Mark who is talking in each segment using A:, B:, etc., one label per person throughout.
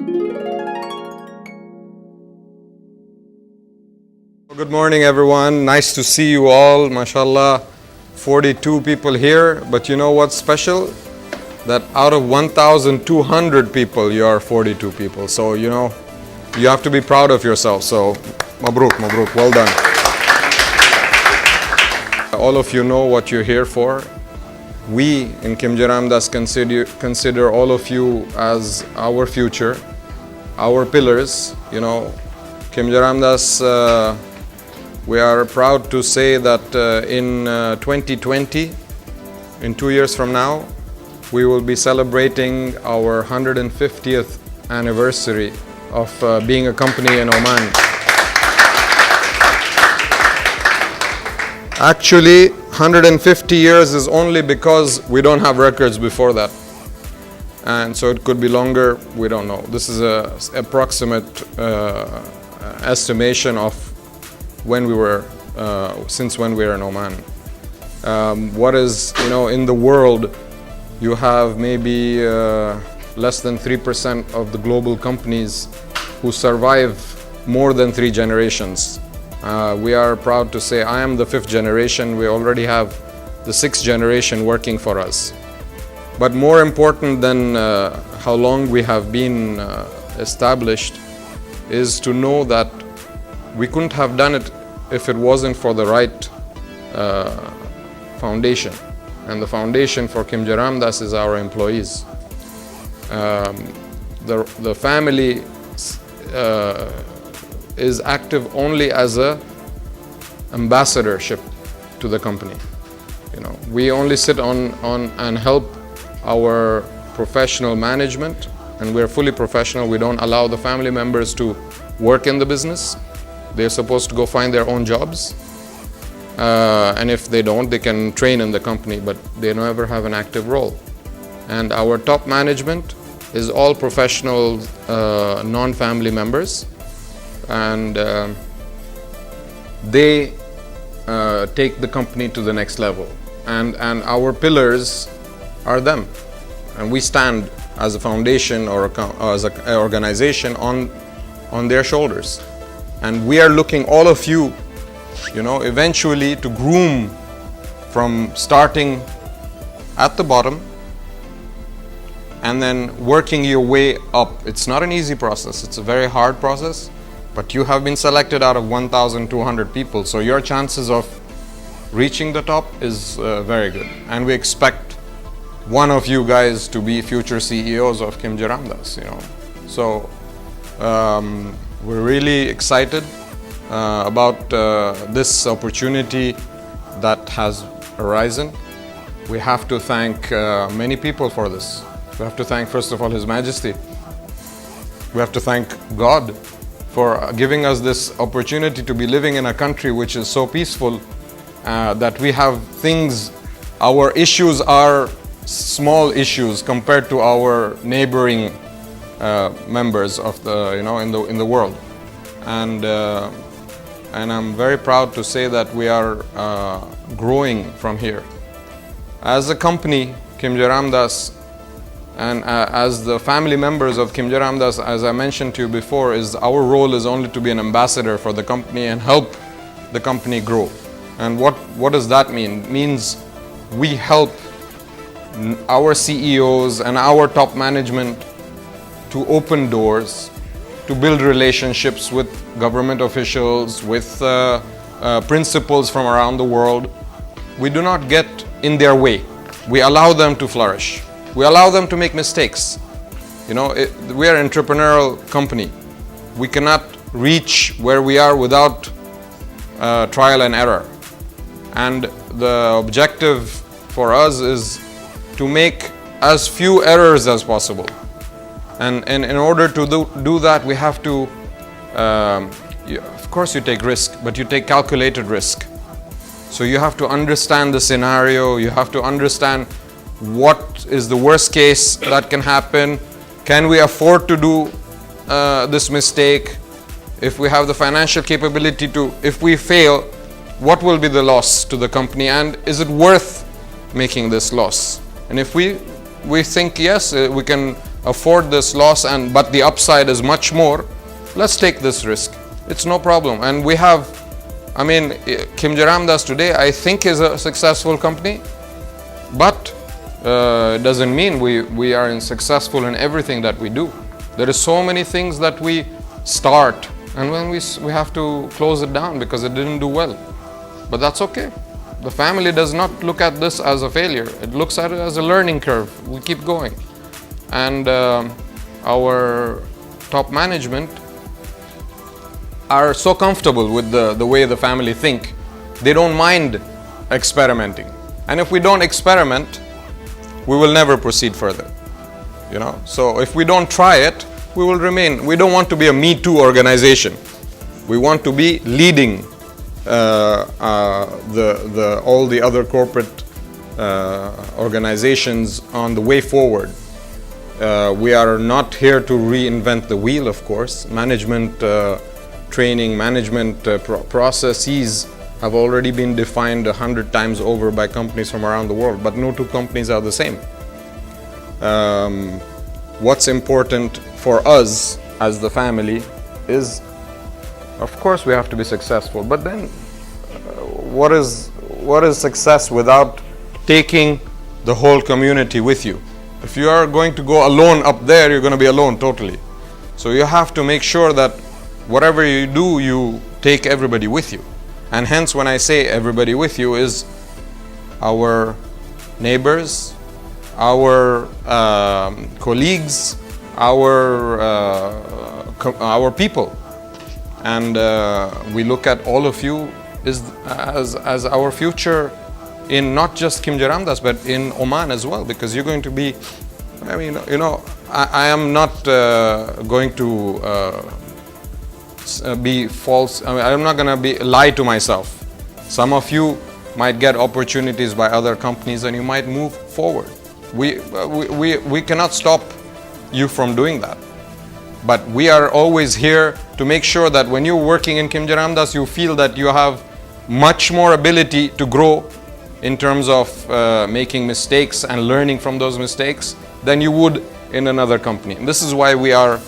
A: Good morning, everyone. Nice to see you all. MashaAllah, 42 people here. But you know what's special? That out of 1,200 people, you are 42 people. So, you know, you have to be proud of yourself. So, mabruk, mabruk, well done. All of you know what you're here for. We in Khimji Ramdas consider all of you as our future, our pillars. You know, Khimji Ramdas, we are proud to say that in 2020, in 2 years from now, we will be celebrating our 150th anniversary of being a company in Oman. Actually, 150 years is only because we don't have records before that. And so it could be longer, we don't know. This is an approximate estimation of when we were, since when we were in Oman. What is, you know, in the world, you have maybe less than 3% of the global companies who survive more than 3 generations. We are proud to say I am the 5th generation. We already have the 6th generation working for us. But more important than how long we have been established is to know that we couldn't have done it if it wasn't for the right foundation. And the foundation for Khimji Ramdas is our employees. The family is active only as a ambassadorship to the company. You know, we only sit on and help our professional management, and we're fully professional. We don't allow the family members to work in the business. They're supposed to go find their own jobs, and if they don't, they can train in the company, but they never have an active role. And our top management is all professional, non-family members, and they take the company to the next level. And our pillars are them, and we stand as a foundation or as an organization on their shoulders. And we are looking all of you, you know, eventually to groom from starting at the bottom and then working your way up. It's not an easy process, it's a very hard process, but you have been selected out of 1,200 people, so your chances of reaching the top is very good. And we expect one of you guys to be future CEOs of Khimji Ramdas, you know. So we're really excited about this opportunity that has arisen. We have to thank many people for this. We have to thank, first of all, His Majesty. We have to thank God for giving us this opportunity to be living in a country which is so peaceful that we have things, our issues are small issues compared to our neighboring members of the, you know, in the world. And I'm very proud to say that we are growing from here. As a company, Khimji Ramdas, and as the family members of Khimji Ramdas, as I mentioned to you before, our role is only to be an ambassador for the company and help the company grow. And what does that mean? It means we help our CEOs and our top management to open doors, to build relationships with government officials, with principals from around the world. We do not get in their way. We allow them to flourish. We allow them to make mistakes. You know, we are an entrepreneurial company. We cannot reach where we are without trial and error. And the objective for us is to make as few errors as possible. And in order to do that, we have to, of course you take risk, but you take calculated risk. So you have to understand the scenario, you have to understand what is the worst case that can happen. Can we afford to do this mistake? If we have the financial capability to, if we fail, what will be the loss to the company, and is it worth making this loss? And if we think yes, we can afford this loss, but the upside is much more, let's take this risk. It's no problem. And we have, Khimji Ramdas today, I think, is a successful company, but it doesn't mean we are successful in everything that we do. There is so many things that we start, and when we have to close it down because it didn't do well. But that's okay. The family does not look at this as a failure. It looks at it as a learning curve. We keep going. And our top management are so comfortable with the way the family think. They don't mind experimenting. And if we don't experiment, we will never proceed further. So if we don't try it, we will remain. We don't want to be a Me Too organization. We want to be leading all the other corporate organizations on the way forward. We are not here to reinvent the wheel, of course. Management training, management processes have already been defined 100 times over by companies from around the world, but no two companies are the same. What's important for us as the family is, of course, we have to be successful, but then what is success without taking the whole community with you? If you are going to go alone up there, you're going to be alone totally. So you have to make sure that whatever you do, you take everybody with you. And hence, when I say everybody with you, is our neighbors, our colleagues, our people. And we look at all of you as our future in not just Khimji Ramdas, but in Oman as well, because you're going to be, I am not going to be false. I'm not going to lie to myself. Some of you might get opportunities by other companies and you might move forward. We cannot stop you from doing that. But we are always here to make sure that when you're working in Khimji Ramdas, you feel that you have much more ability to grow in terms of making mistakes and learning from those mistakes than you would in another company. And this is why we are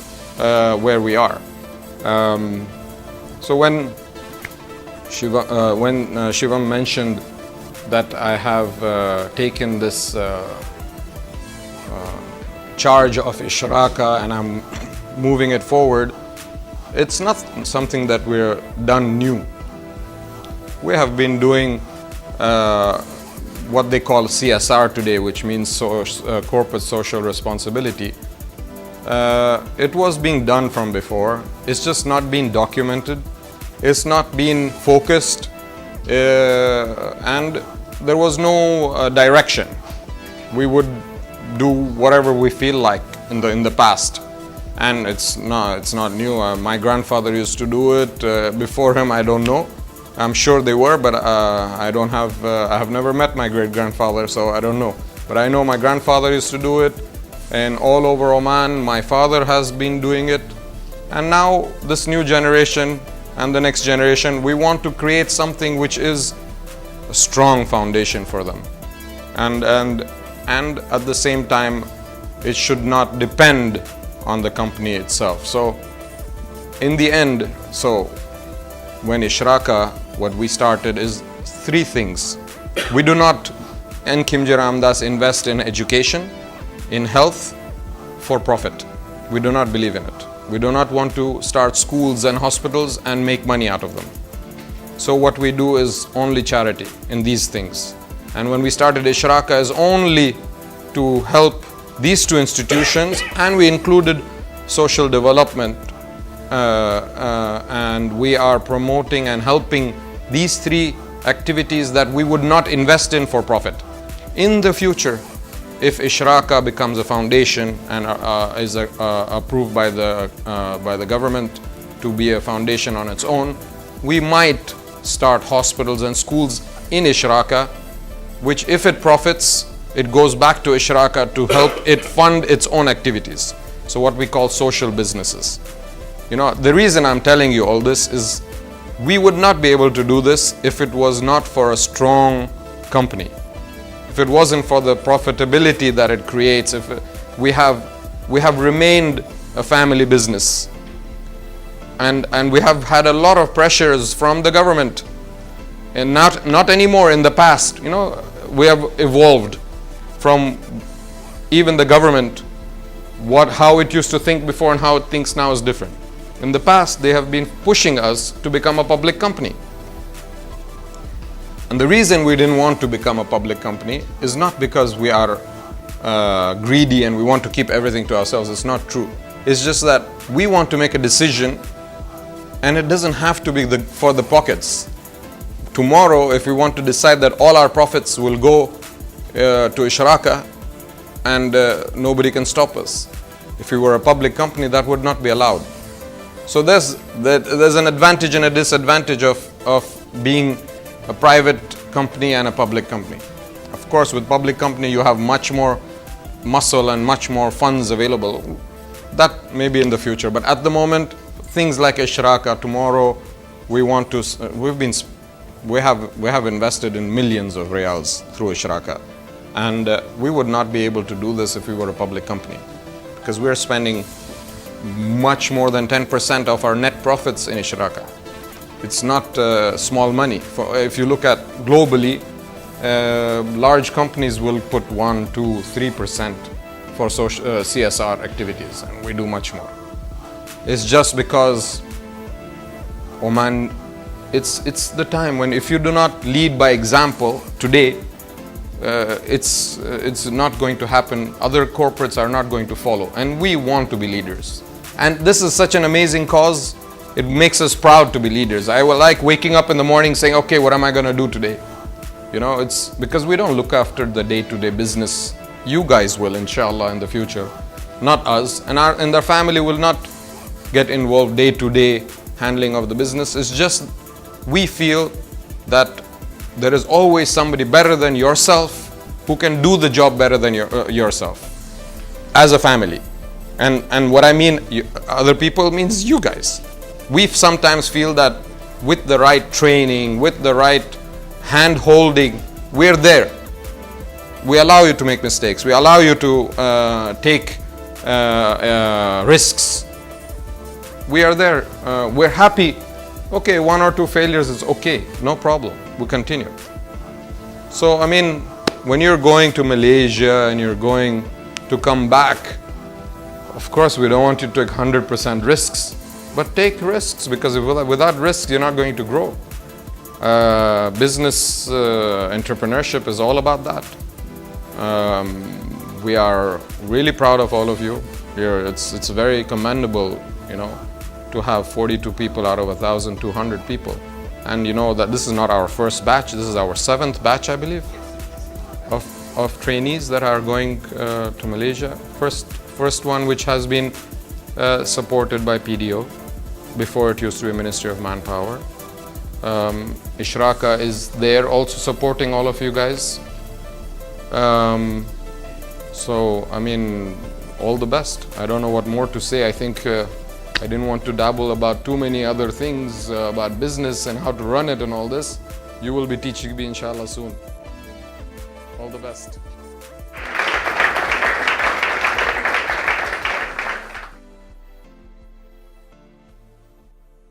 A: where we are. So when Shivam mentioned that I have taken this charge of Ishraka and I'm moving it forward, it's not something that we're done new. We have been doing what they call CSR today, which means corporate social responsibility. It was being done from before. It's just not being documented. It's not being focused, and there was no direction. We would do whatever we feel like in the past, and it's not new. My grandfather used to do it. Before him, I don't know. I'm sure they were, but I have never met my great-grandfather, so I don't know. But I know my grandfather used to do it, and all over Oman, my father has been doing it. And now this new generation and the next generation, we want to create something which is a strong foundation for them. And at the same time, it should not depend on the company itself. So in the end, when Ishraka, what we started is three things. We do not, in Khimji Ramdas, invest in education, in health, for profit. We do not believe in it. We do not want to start schools and hospitals and make money out of them. So what we do is only charity in these things. And when we started Ishraka is only to help these two institutions, and we included social development, and we are promoting and helping these three activities that we would not invest in for profit. In the future, if Ishraka becomes a foundation and is approved by the government to be a foundation on its own, we might start hospitals and schools in Ishraka, which if it profits, it goes back to Ishraka to help it fund its own activities. So what we call social businesses. The reason I'm telling you all this is we would not be able to do this if it was not for a strong company. If it wasn't for the profitability that it creates, if we have we have remained a family business. And we have had a lot of pressures from the government, and not anymore in the past. You know, we have evolved from even the government, how it used to think before and how it thinks now is different. In the past, they have been pushing us to become a public company. And the reason we didn't want to become a public company is not because we are greedy and we want to keep everything to ourselves. It's not true. It's just that we want to make a decision, and it doesn't have to be for the pockets. Tomorrow, if we want to decide that all our profits will go to Ishraka, and nobody can stop us. If we were a public company, that would not be allowed. So there's an advantage and a disadvantage of being a private company and a public company. Of course, with public company, you have much more muscle and much more funds available. That may be in the future, but at the moment, things like Ishraka, tomorrow we have invested in millions of riyals through Ishraka, and we would not be able to do this if we were a public company, because we are spending much more than 10% of our net profits in Ishraka. It's not small money. If you look at globally, large companies will put 1, 2, 3% for CSR activities, and we do much more. It's just because Oman, it's the time when if you do not lead by example today, it's not going to happen. Other corporates are not going to follow, and we want to be leaders. And this is such an amazing cause. It makes us proud to be leaders. I will like waking up in the morning saying, okay, what am I going to do today? You know, it's because we don't look after the day-to-day business. You guys will, inshallah, in the future, not us. And our family will not get involved day-to-day handling of the business. It's just we feel that there is always somebody better than yourself who can do the job better than yourself as a family. And what I mean, other people means you guys. We sometimes feel that with the right training, with the right hand-holding, we're there. We allow you to make mistakes. We allow you to take risks. We are there. We're happy. Okay, 1 or 2 failures is okay. No problem. We continue. So, I mean, when you're going to Malaysia and you're going to come back, of course, we don't want you to take 100% risks. But take risks, because without risks, you're not going to grow. Business entrepreneurship is all about that. We are really proud of all of you here. It's very commendable, you know, to have 42 people out of 1,200 people. And you know that this is not our first batch. This is our 7th batch, I believe, of trainees that are going to Malaysia. First one which has been supported by PDO. Before it used to be Ministry of Manpower. Ishraka is there also supporting all of you guys. So, I mean, all the best. I don't know what more to say. I think I didn't want to dabble about too many other things about business and how to run it and all this. You will be teaching me, inshallah, soon. All the best.